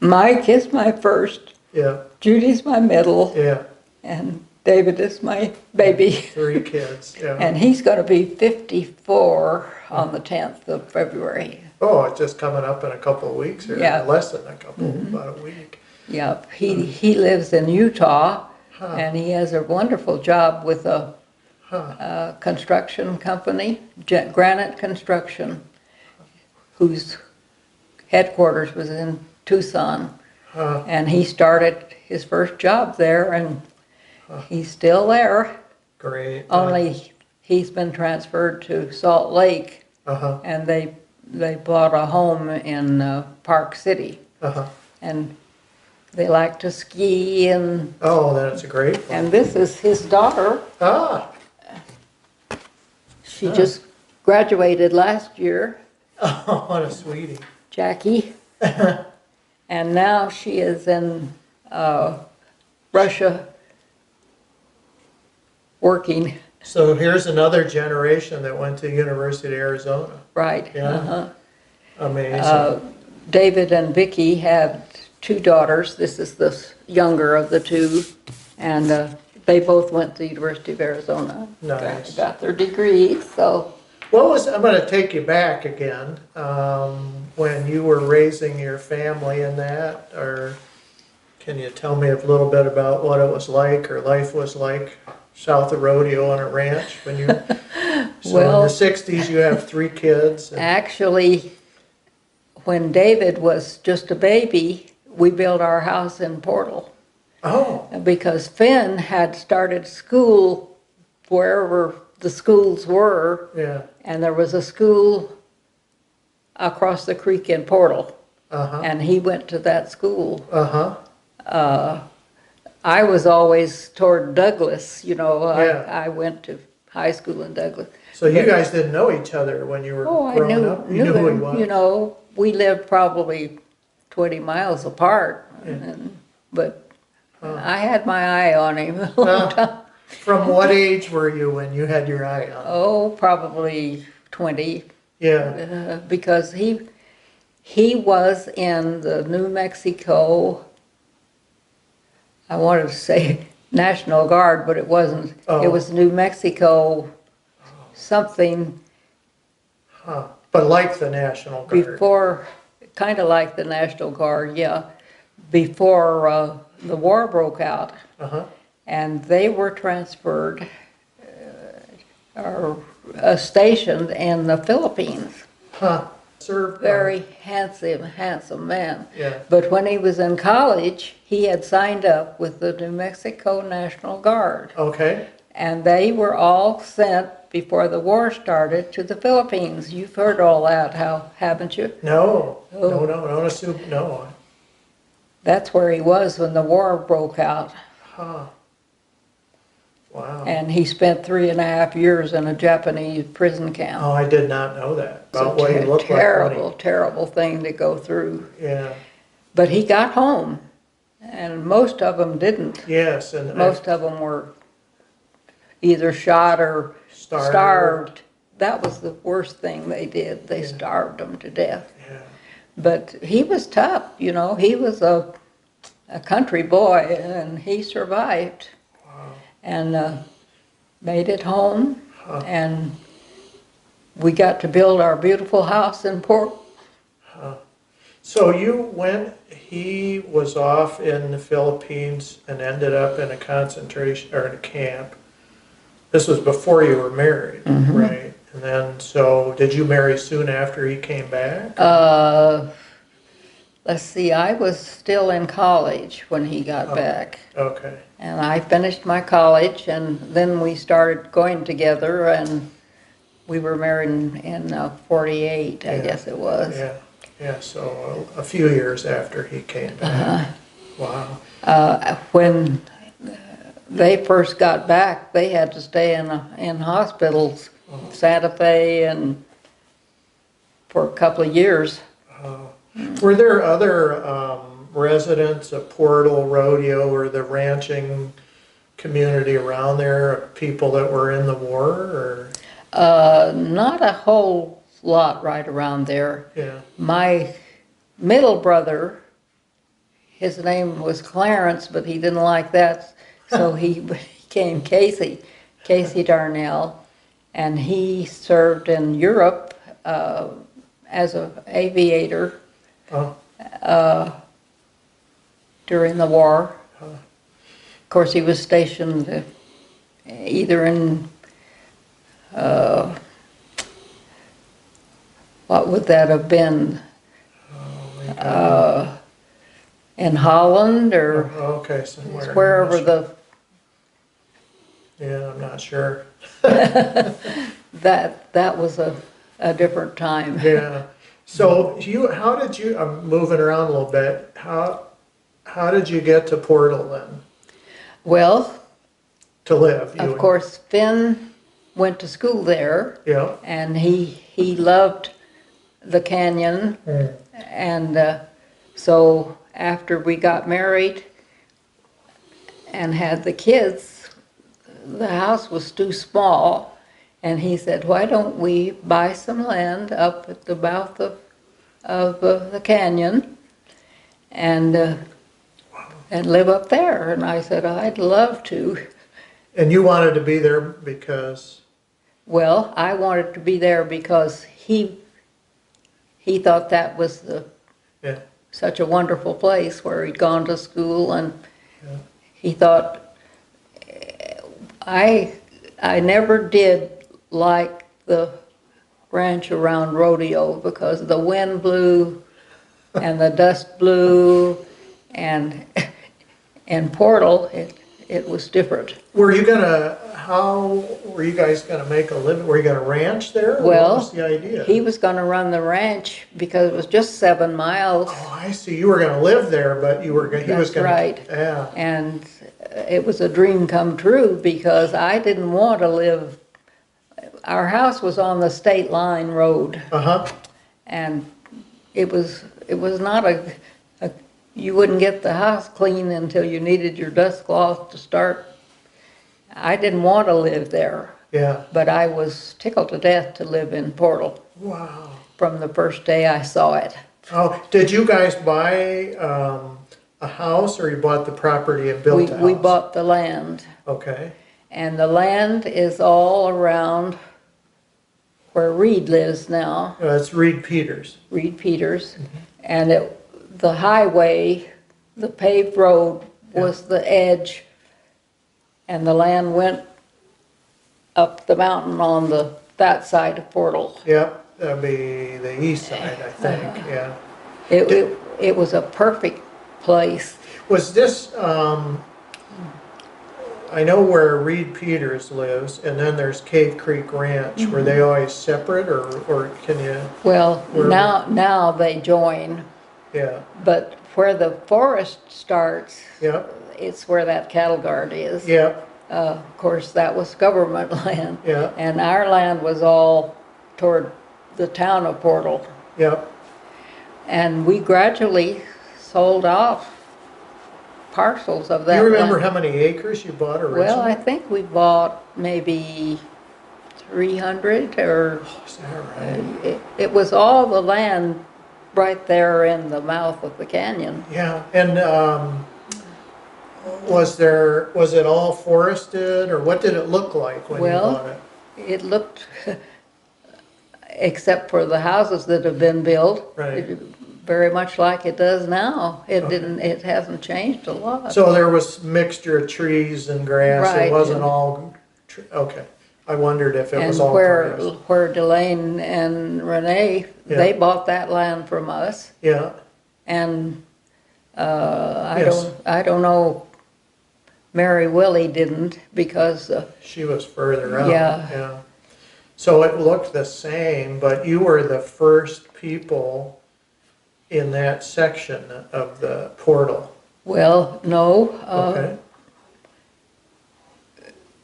B: Mike is my first,
A: yeah,
B: Judy's my middle,
A: yeah.
B: and David is my baby.
A: 3 kids, yeah.
B: And he's going to be 54 on the 10th of February.
A: Oh, it's just coming up in a couple of weeks or
B: Yeah.
A: less than a couple, about a week.
B: Yep. He lives in Utah,
A: Huh.
B: and he has a wonderful job with a
A: Huh.
B: construction company, Granite Construction, whose headquarters was in Tucson.
A: Huh.
B: And he started his first job there, and he's still there.
A: Great.
B: Only he's been transferred to Salt Lake,
A: Uh-huh.
B: and they bought a home in Park City,
A: Uh-huh.
B: and they like to ski, and
A: Oh, that's a great one.
B: and this is his daughter.
A: Ah.
B: She just graduated last year,
A: Oh, what a sweetie.
B: Jackie, and now she is in Russia working.
A: So here's another generation that went to University of Arizona.
B: Right.
A: Yeah.
B: Uh-huh.
A: Amazing.
B: David and Vicki had 2 daughters. This is the younger of the 2, and they both went to the University of Arizona.
A: Nice.
B: Got their degrees. So
A: I'm going to take you back again, when you were raising your family and that, or can you tell me a little bit about what it was like or life was like south of Rodeo on a ranch when you, so
B: Well-
A: in the 60s you have 3 kids. And,
B: actually, when David was just a baby, we built our house in Portal
A: oh,
B: because Finn had started school wherever the schools were,
A: yeah,
B: and there was a school across the creek in Portal,
A: uh-huh,
B: and he went to that school.
A: uh-huh,
B: I was always toward Douglas, you know.
A: Yeah.
B: I went to high school in Douglas.
A: so you guys didn't know each other when you were
B: Oh, I
A: growing
B: knew,
A: up? You knew who he
B: him.
A: was?
B: You know, we lived probably 20 miles apart,
A: Yeah.
B: but I had my eye on him a long
A: Uh.
B: time.
A: From what age were you when you had your eye on him?
B: Oh, probably 20,
A: Yeah,
B: because he was in the New Mexico, I wanted to say National Guard, but it wasn't.
A: Oh.
B: It was New Mexico something
A: huh. But like the National Guard.
B: before, kind of like the National Guard, yeah, before the war broke out.
A: Uh-huh,
B: And they were transferred or stationed in the Philippines.
A: huh. Served.
B: Very handsome man.
A: Yeah,
B: But when he was in college, he had signed up with the New Mexico National Guard.
A: okay,
B: And they were all sent before the war started to the Philippines. You've heard all that, haven't you?
A: No,
B: Oh.
A: no, assume, no.
B: That's where he was when the war broke out.
A: Huh. Wow.
B: And he spent 3.5 years in a Japanese prison camp.
A: Oh, I did not know that.
B: It's
A: About what he
B: a
A: looked
B: terrible,
A: like.
B: terrible thing to go through.
A: Yeah.
B: But he got home, and most of them didn't.
A: Yes, and
B: Most of them were either shot or starved. That was the worst thing they did. They starved them to death.
A: Yeah.
B: But he was tough, you know. He was a country boy, and he survived.
A: Wow.
B: And made it home.
A: Huh.
B: And we got to build our beautiful house in Port.
A: So he was off in the Philippines and ended up in a concentration, or in a camp. This was before you were married, right? And then, so did you marry soon after he came back?
B: Let's see, I was still in college when he got back.
A: Okay.
B: And I finished my college, and then we started going together, and we were married in 48, I guess it was.
A: Yeah, yeah, so a few years after he came back. Wow.
B: When they first got back, they had to stay in hospitals, Santa Fe, and for a couple of years.
A: Were there other residents of Portal Rodeo or the ranching community around there, people that were in the war, or?
B: Not a whole lot right around there.
A: Yeah.
B: My middle brother, his name was Clarence, but he didn't like that, so he became Casey Darnell, and he served in Europe as an aviator during the war. Of course, he was stationed either in what would that have been? In Holland or
A: Okay, somewhere.
B: wherever the
A: Yeah, I'm not sure.
B: that was a different time.
A: Yeah. So how did you? I'm moving around a little bit. How did you get to Portal then
B: Well,
A: to live?
B: of course, Finn went to school there,
A: Yeah.
B: and he loved the canyon, and so after we got married and had the kids, the house was too small, and he said, "Why don't we buy some land up at the mouth of the canyon and live up there?" And I said, "I'd love to."
A: And you wanted to be there because?
B: Well, I wanted to be there because he thought that was such a wonderful place where he'd gone to school, and he thought, I never did like the ranch around Rodeo because the wind blew and the dust blew, and in Portal it was different.
A: How were you guys gonna make a living? Were you gonna ranch there? Or
B: Well,
A: what was the idea?
B: he was going to run the ranch because it was just 7 miles.
A: Oh, I see. You were gonna live there, but he was
B: That's
A: gonna.
B: right.
A: Yeah.
B: And it was a dream come true because I didn't want to live. Our house was on the state line road, and it was not you wouldn't get the house clean until you needed your dust cloth to start. I didn't want to live there.
A: Yeah.
B: But I was tickled to death to live in Portal
A: Wow.
B: from the first day I saw it.
A: Oh, did you guys buy a house, or you bought the property and built a house?
B: We bought the land,
A: Okay.
B: and the land is all around where Reed lives now,
A: It's Reed Peters.
B: Reed Peters, and the highway, the paved road was the edge, and the land went up the mountain on that side of Portal.
A: Yep, that'd be the east side, I think. Yeah.
B: It was a perfect place.
A: Was this I know where Reed Peters lives, and then there's Cave Creek Ranch. Were they always separate, or can you?
B: Well,
A: Where-
B: now they join,
A: Yeah,
B: but where the forest starts,
A: yeah,
B: it's where that cattle guard is.
A: yeah,
B: Of course, that was government land.
A: yeah,
B: And our land was all toward the town of Portal.
A: yeah.
B: And we gradually sold off parcels of that
A: You remember
B: land.
A: how many acres you bought originally?
B: Well, I think we bought maybe 300 or
A: Is that right?
B: it was all the land right there in the mouth of the canyon.
A: Yeah, and was it all forested, or what did it look like when you
B: Well,
A: bought it?
B: It looked, except for the houses that have been built,
A: Right.
B: very much like it does now. It
A: Okay.
B: didn't. It hasn't changed a lot.
A: So there was mixture of trees and grass.
B: Right.
A: It wasn't all. Okay, I wondered if it
B: and
A: was all
B: where
A: grass.
B: where Delane and Renee, they
A: Yeah.
B: bought that land from us,
A: Yeah,
B: and
A: Yes.
B: I don't know. Mary Willie didn't because
A: she was further out.
B: Yeah.
A: Yeah. So it looked the same, but you were the first people in that section of the portal.
B: well, no.
A: Okay.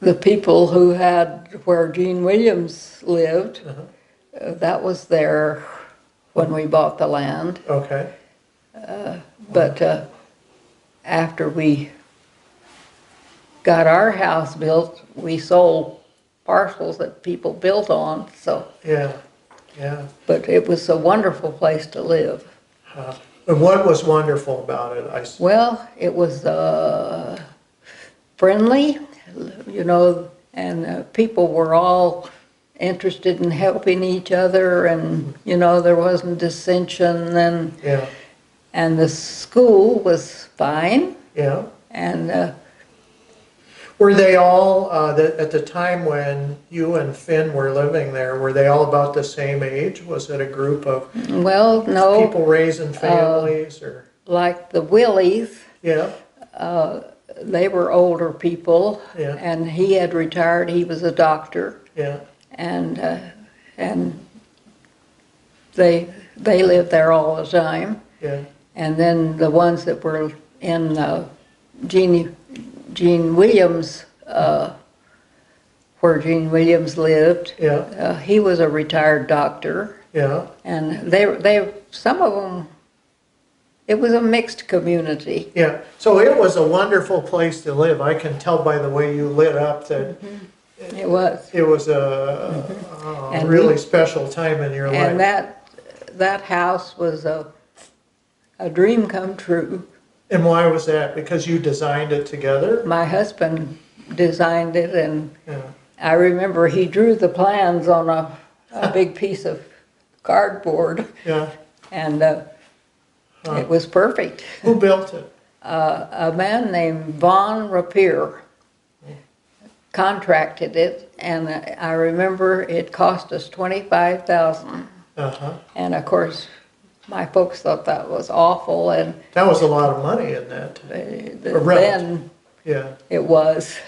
B: The people who had where Gene Williams lived,
A: Uh-huh.
B: that was there when we bought the land.
A: Okay.
B: But after we got our house built, we sold parcels that people built on. So,
A: Yeah. Yeah.
B: but it was a wonderful place to live.
A: And what was wonderful about it?
B: Well, it was friendly, you know, and people were all interested in helping each other, and you know there wasn't dissension,
A: Yeah.
B: and the school was fine,
A: Yeah.
B: and
A: Were they all at the time when you and Finn were living there? Were they all about the same age? Was it a group of
B: well, no,
A: people raising families, or?
B: like the Willies,
A: Yeah.
B: they were older people,
A: Yeah.
B: and he had retired. He was a doctor,
A: Yeah.
B: and they lived there all the time.
A: Yeah.
B: And then the ones that were in Gene Williams, where Gene Williams lived,
A: Yeah.
B: he was a retired doctor,
A: Yeah.
B: and some of them, it was a mixed community.
A: Yeah. So it was a wonderful place to live. I can tell by the way you lit up that
B: It was,
A: it was a
B: And
A: really
B: we-
A: special time in your
B: and
A: life.
B: that house was a dream come true.
A: And why was that? Because you designed it together?
B: My husband designed it, and
A: Yeah.
B: I remember he drew the plans on a big piece of cardboard,
A: Yeah.
B: and it was perfect.
A: Who built it?
B: A man named Von Rapier contracted it, and I remember it cost us $25,000.
A: Uh-huh.
B: And of course, my folks thought that was awful, and
A: That was a lot of money in that.
B: then
A: Yeah.
B: it was.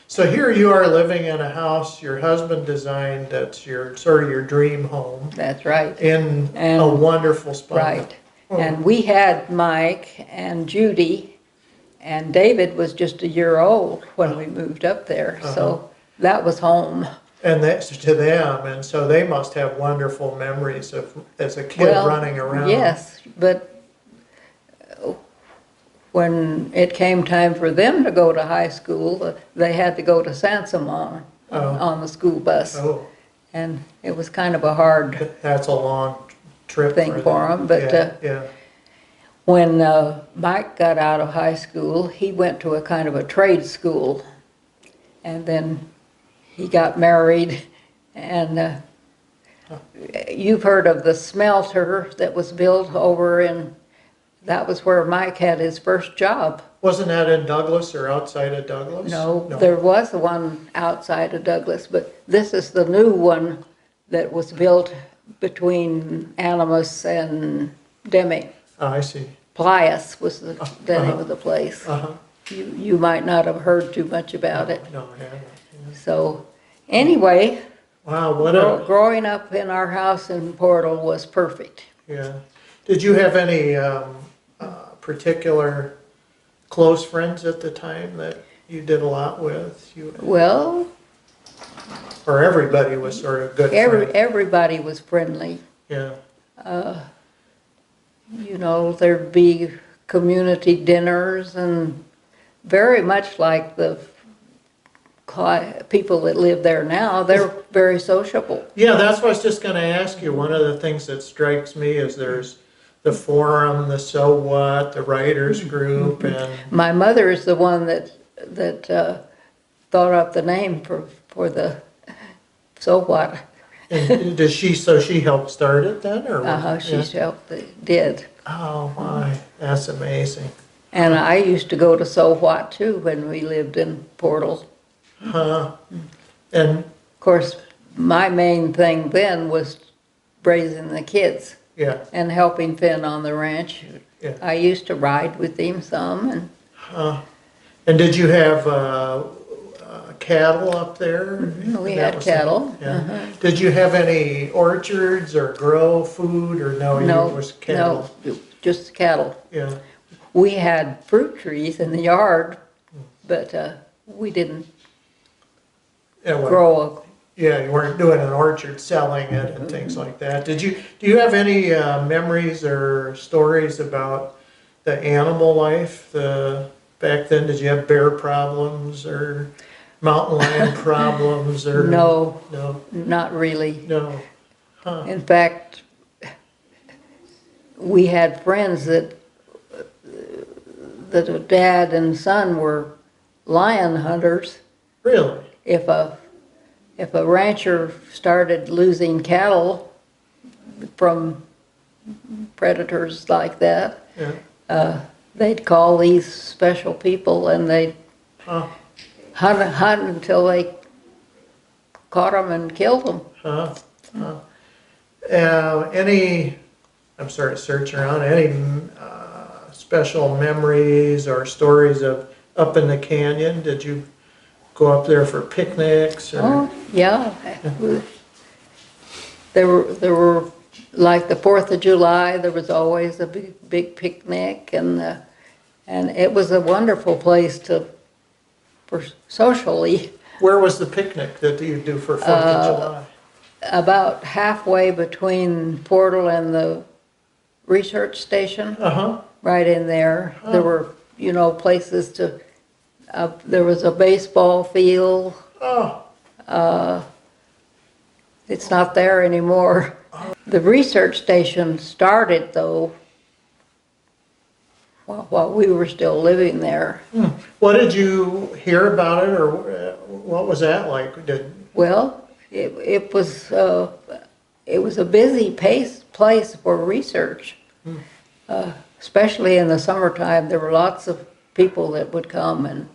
A: So here you are living in a house your husband designed that's your sort of your dream home
B: That's right.
A: in a
B: And-
A: wonderful spot.
B: Right.
A: Oh.
B: And we had Mike and Judy, and David was just a year old when we moved up there. So that was home.
A: And that's to them, and so they must have wonderful memories of as a kid
B: Well,
A: running around.
B: yes, but when it came time for them to go to high school, they had to go to San Simon on the school bus.
A: Oh,
B: And it was kind of a hard
A: that's a long trip
B: thing for them, but
A: yeah, yeah.
B: when Mike got out of high school, he went to a kind of a trade school, and then he got married, and you've heard of the smelter that was built over in, that was where Mike had his first job.
A: Wasn't that in Douglas or outside of Douglas?
B: No, there was one outside of Douglas, but this is the new one that was built between Animas and Deming.
A: Oh, I see.
B: Plius was the name of the place.
A: Uh-huh.
B: you might not have heard too much about it.
A: No, I haven't. Yeah.
B: So, anyway,
A: Wow, what a,
B: growing up in our house in Portal was perfect.
A: yeah. Did you have any particular close friends at the time that you did a lot with?
B: Well,
A: Or everybody was sort of good friends?
B: everybody was friendly.
A: Yeah,
B: You know, there'd be community dinners and very much like the people that live there now, they're very sociable.
A: yeah, that's what I was just gonna ask you. One of the things that strikes me is there's the forum, the So What, the writers group, and,
B: My mother is the one that thought up the name for the So What.
A: and does she, so she helped start it then, or?
B: She's helped, did.
A: Oh my, that's amazing.
B: And I used to go to So What too when we lived in Portal.
A: Huh? And,
B: Of course, my main thing then was raising the kids
A: yeah,
B: and helping Finn on the ranch.
A: yeah.
B: I used to ride with him some, and
A: And did you have cattle up there?
B: we
A: That
B: had
A: was
B: cattle.
A: Yeah. Did you have any orchards or grow food, or no,
B: No,
A: you was cattle?
B: no, just cattle.
A: Yeah,
B: We had fruit trees in the yard, but we didn't
A: yeah, well,
B: grow
A: yeah, you weren't doing an orchard, selling it and things like that. Do you have any memories or stories about the animal life, back then? Did you have bear problems or mountain lion problems, or?
B: No,
A: No,
B: not really.
A: no. Huh.
B: In fact, we had friends that the dad and son were lion hunters.
A: Really?
B: If a rancher started losing cattle from predators like that,
A: Yeah.
B: they'd call these special people and they'd
A: Huh.
B: hunt until they caught them and killed them.
A: Huh? Huh. I'm sorry, searching around, any special memories or stories of up in the canyon? Did you go up there for picnics or?
B: Oh, yeah. There were like the 4th of July, there was always a big picnic, and it was a wonderful place for socially.
A: Where was the picnic that you do for 4th of July?
B: About halfway between Portal and the research station,
A: Uh-huh.
B: right in there. There were, places there was a baseball field.
A: Oh,
B: It's not there anymore. The research station started, though, while we were still living there.
A: what did you hear about it, or what was that like?
B: Well, it was a busy place for research. Especially in the summertime, there were lots of people that would come and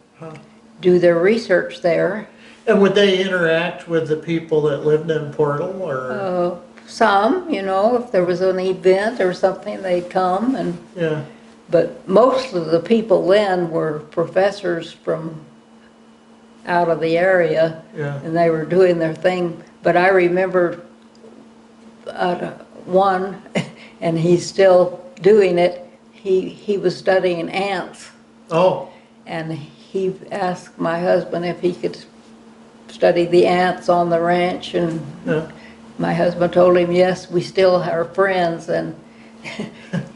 B: do their research there.
A: And would they interact with the people that lived in Portal, or?
B: Some, if there was an event or something, they'd come,
A: Yeah,
B: but most of the people then were professors from out of the area,
A: yeah.
B: and they were doing their thing. But I remember one, and he's still doing it. He was studying ants,
A: Oh,
B: and he asked my husband if he could study the ants on the ranch, and
A: yeah.
B: my husband told him, yes, we still are friends, and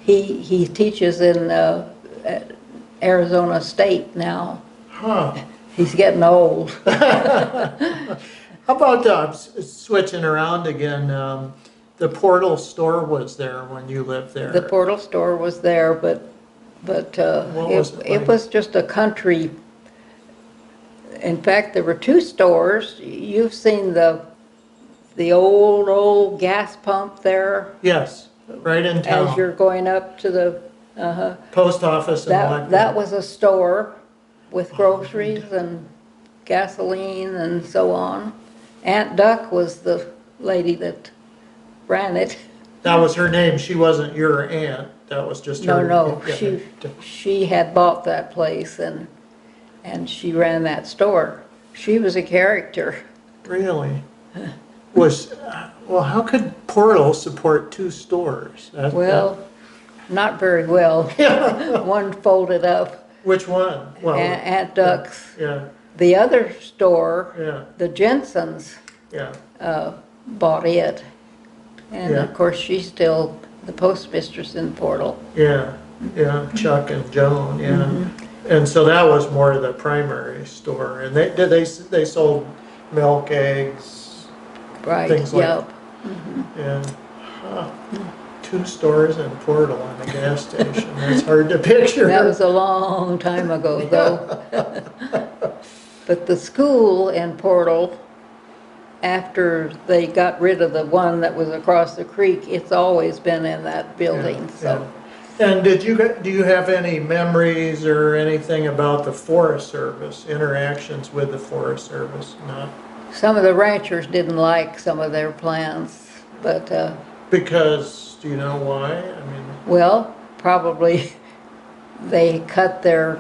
B: he teaches in at Arizona State now.
A: Huh.
B: He's getting old.
A: How about switching around again? The Portal store was there when you lived there.
B: The Portal store was there, but
A: What was it
B: it
A: like?
B: was just a country. In fact, there were 2 stores. You've seen the old gas pump there
A: Yes, right in
B: as
A: town.
B: you're going up to the,
A: Post office and electric.
B: that was a store with groceries and gasoline and so on. Aunt Duck was the lady that ran it.
A: That was her name. She wasn't your aunt. That was just her.
B: No,
A: yeah,
B: she had bought that place, and and she ran that store. She was a character.
A: Really? Well, how could Portal support two stores?
B: Well, not very well. One folded up,
A: Which one? Well,
B: Aunt Duck's.
A: yeah,
B: The other store,
A: yeah,
B: the Jensens,
A: yeah,
B: bought it. And
A: Yeah.
B: of course, she's still the postmistress in Portal.
A: yeah, yeah, Chuck and Joan, yeah.
B: Mm-hmm.
A: And so that was more the primary store, and they sold milk, eggs,
B: Right,
A: Things like-
B: yep.
A: and two stores and Portal and a gas station. That's hard to picture.
B: That was a long time ago, though. But the school in Portal, after they got rid of the one that was across the creek, it's always been in that building, so.
A: Yeah. And do you have any memories or anything about the Forest Service, interactions with the Forest Service? No?
B: Some of the ranchers didn't like some of their plans, but,
A: Because, do you know why? I mean,
B: well, probably they cut their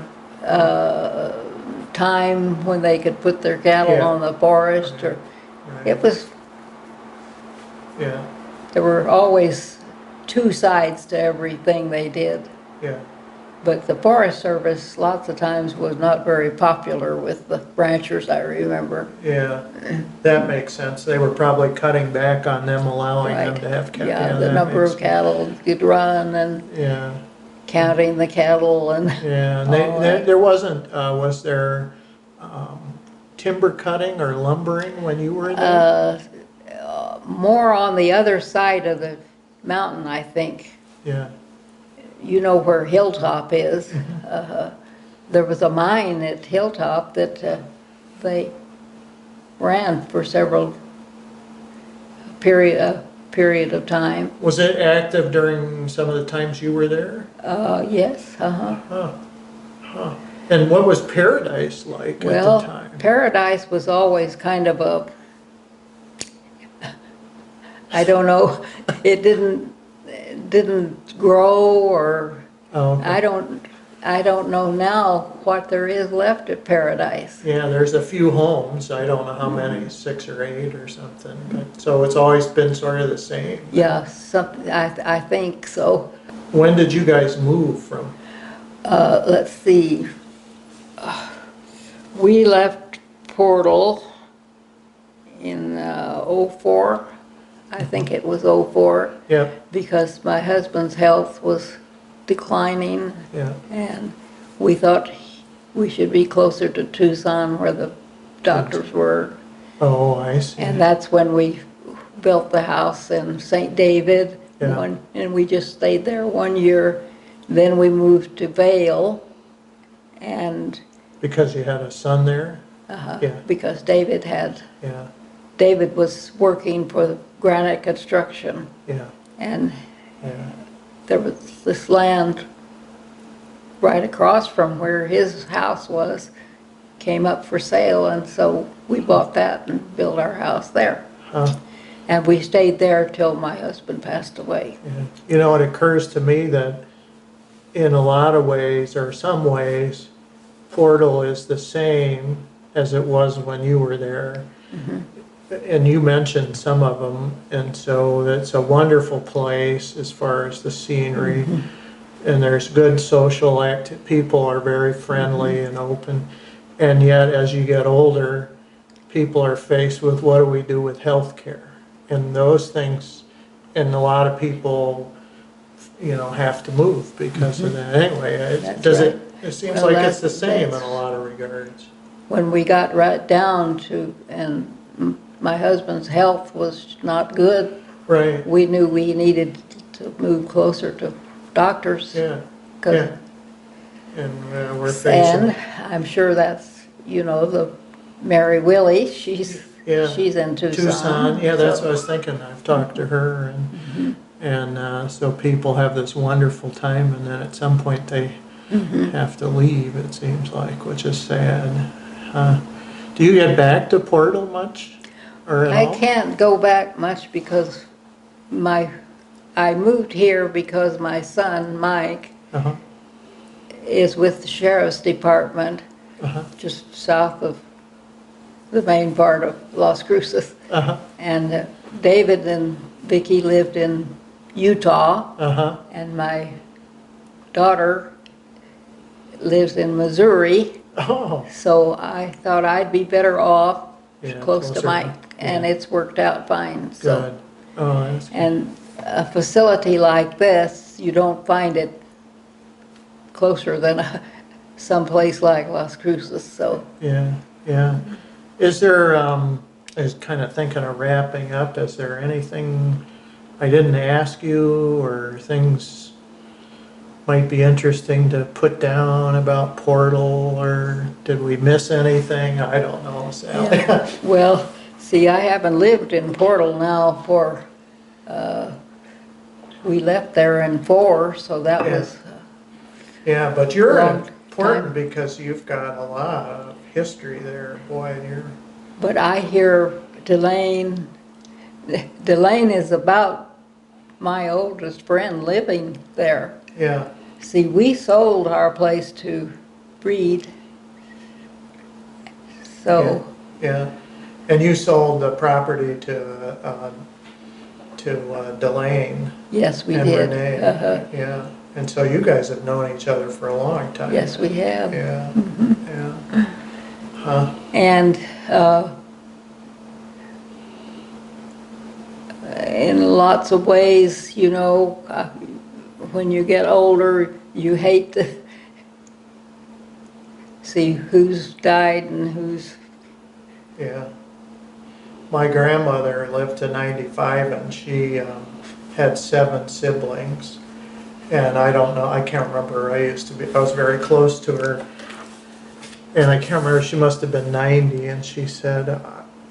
B: time when they could put their cattle
A: Yeah.
B: on the forest, or,
A: right,
B: it was,
A: yeah,
B: there were always two sides to everything they did.
A: yeah,
B: But the Forest Service, lots of times, was not very popular with the ranchers, I remember.
A: yeah. That makes sense. They were probably cutting back on them, allowing them
B: Right.
A: to have cattle.
B: Yeah, the
A: that
B: number
A: makes
B: of cattle could run, and
A: sense. Yeah,
B: counting the cattle, and
A: yeah. And
B: all that.
A: there wasn't, was there timber cutting or lumbering when you were there?
B: more on the other side of the mountain, I think.
A: Yeah,
B: You know where Hilltop is. There was a mine at Hilltop that they ran for several period of time.
A: was it active during some of the times you were there?
B: Yes,
A: Huh, huh. And what was Paradise like at the
B: Well,
A: time?
B: Paradise was always kind of a, I don't know, it didn't grow, or
A: Oh, okay.
B: I don't know now what there is left at Paradise.
A: Yeah, there's a few homes, I don't know how many, 6 or 8 or something, but, so it's always been sort of the same.
B: Yeah, something, I think so.
A: When did you guys move from?
B: Let's see. We left Portal in '04. I think it was '04,
A: Yeah,
B: because my husband's health was declining,
A: yeah,
B: and we thought we should be closer to Tucson where the doctors were.
A: oh, I see.
B: And that's when we built the house in St. David.
A: Yeah.
B: And we just stayed there 1 year. Then we moved to Vail, and
A: Because you had a son there? Yeah.
B: because
A: Yeah,
B: David was working for Granite Construction,
A: yeah,
B: and
A: yeah,
B: there was this land right across from where his house was, came up for sale, and so we bought that and built our house there.
A: huh,
B: And we stayed there till my husband passed away.
A: yeah. You know, it occurs to me that in a lot of ways, or some ways, Portal is the same as it was when you were there. And you mentioned some of them, and so it's a wonderful place as far as the scenery. And there's good social people are very friendly and open. And yet, as you get older, people are faced with, what do we do with healthcare? And those things, and a lot of people, you know, have to move because of that. Anyway,
B: That's
A: does
B: right.
A: it seems
B: Well,
A: like it's the
B: that's-
A: same in
B: that's-
A: a lot of regards.
B: When we got right down to, and my husband's health was not good,
A: Right,
B: we knew we needed to move closer to doctors.
A: yeah,
B: 'Cause-
A: yeah. And we're facing,
B: And I'm sure that's, you know, the Mary Willie, she's
A: yeah.
B: in Tucson.
A: Tucson, yeah, that's
B: so-
A: what I was thinking. I've talked to her, and so people have this wonderful time, and then at some point they have to leave, it seems like, which is sad. Do you get back to Portal much, or at
B: I
A: all?
B: can't go back much because I moved here because my son, Mike,
A: Uh-huh.
B: is with the sheriff's department,
A: Uh-huh.
B: just south of the main part of Las Cruces.
A: Uh-huh.
B: And David and Vicki lived in Utah,
A: Uh-huh.
B: and my daughter lives in Missouri.
A: Oh,
B: So I thought I'd be better off
A: yeah,
B: close to
A: closer.
B: Mike, and
A: Yeah.
B: it's worked out fine. So,
A: Good. Oh, that's good.
B: and a facility like this, you don't find it closer than someplace like Las Cruces. So
A: Yeah, yeah. Is there, is kind of thinking of wrapping up, is there anything I didn't ask you or things might be interesting to put down about Portal, or did we miss anything? I don't know, Sally.
B: yeah. Well, see, I haven't lived in Portal now for. We left there in '04, so that
A: Yeah.
B: was.
A: Yeah, but you're
B: Long
A: important
B: time.
A: because you've got a lot of history there, boy, and you're,
B: But I hear Delane is about my oldest friend living there.
A: yeah,
B: See, we sold our place to Breed. So,
A: yeah. And you sold the property to Delane
B: yes, we
A: and
B: did.
A: Renee.
B: Uh-huh.
A: Yeah, and so you guys have known each other for a long time.
B: Yes, we have.
A: Yeah, yeah. Huh,
B: And in lots of ways, you know, when you get older, you hate to see who's died and who's.
A: yeah. My grandmother lived to 95 and she had 7 siblings. And I don't know, I can't remember, I was very close to her. And I can't remember, she must have been 90 and she said,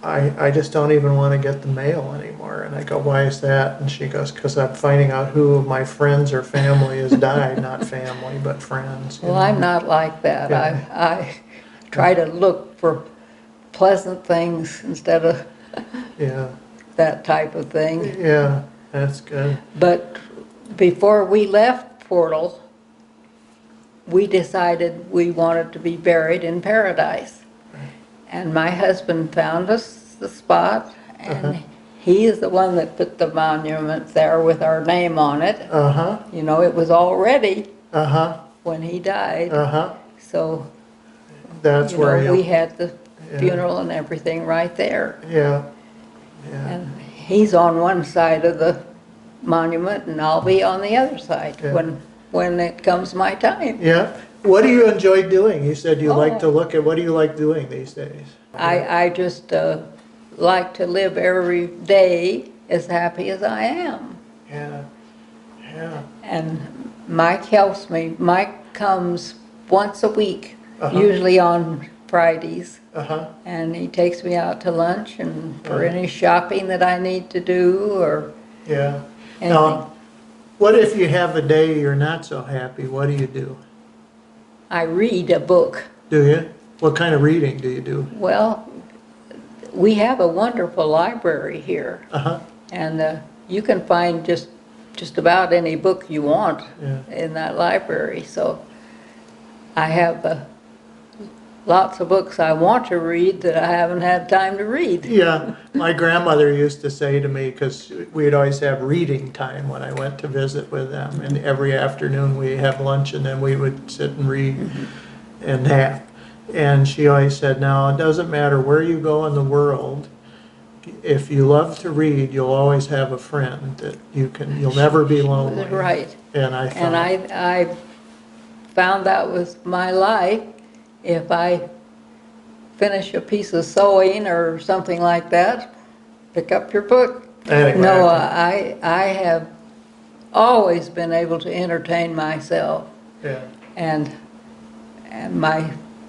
A: I just don't even want to get the mail anymore. And I go, why is that? And she goes, because I'm finding out who of my friends or family has died, not family, but friends.
B: Well, I'm not like that.
A: Yeah.
B: I try to look for pleasant things instead of
A: Yeah,
B: that type of thing.
A: yeah, that's good.
B: But before we left Portal, we decided we wanted to be buried in Paradise. And my husband found us the spot, and he is the one that put the monument there with our name on it.
A: Uh-huh,
B: You know, it was all ready
A: uh-huh,
B: when he died.
A: uh-huh.
B: So,
A: That's
B: you
A: where
B: know, we
A: you,
B: had the
A: Yeah.
B: funeral and everything right there.
A: yeah, yeah,
B: And he's on one side of the monument, and I'll be on the other side
A: Yeah.
B: when it comes my time.
A: yeah. What do you enjoy doing? You said you like
B: Oh.
A: to look at, what do you like doing these days?
B: I just like to live every day as happy as I am.
A: Yeah, yeah,
B: And Mike helps me. Mike comes once a week,
A: Uh-huh.
B: usually on Fridays,
A: uh-huh,
B: and he takes me out to lunch and for
A: Uh-huh.
B: any shopping that I need to do or
A: yeah.
B: anything.
A: Now, what if you have a day you're not so happy? What do you do?
B: I read a book.
A: Do you? What kind of reading do you do?
B: Well, we have a wonderful library here,
A: Uh-huh,
B: and you can find just about any book you want
A: yeah,
B: in that library. So I have lots of books I want to read that I haven't had time to read.
A: yeah. My grandmother used to say to me, because we'd always have reading time when I went to visit with them, and every afternoon we have lunch and then we would sit and read and nap. And she always said, now, it doesn't matter where you go in the world, if you love to read, you'll always have a friend that you'll never be lonely.
B: Right.
A: And I thought,
B: And I found that was my life. If I finish a piece of sewing or something like that, pick up your book.
A: anyway,
B: No, I have always been able to entertain myself,
A: yeah,
B: and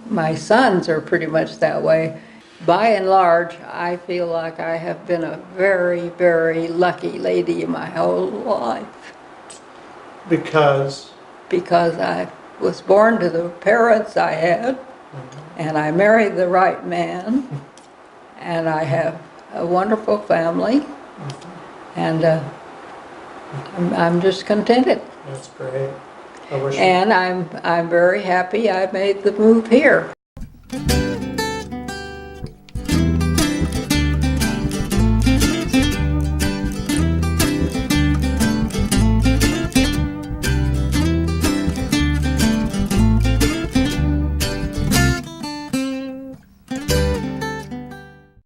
B: my sons are pretty much that way. By and large, I feel like I have been a very, very lucky lady my whole life
A: because,
B: because I was born to the parents I had, and I married the right man, and I have a wonderful family, and I'm just contented.
A: that's great. I wish.
B: And I'm very happy I made the move here.
A: you.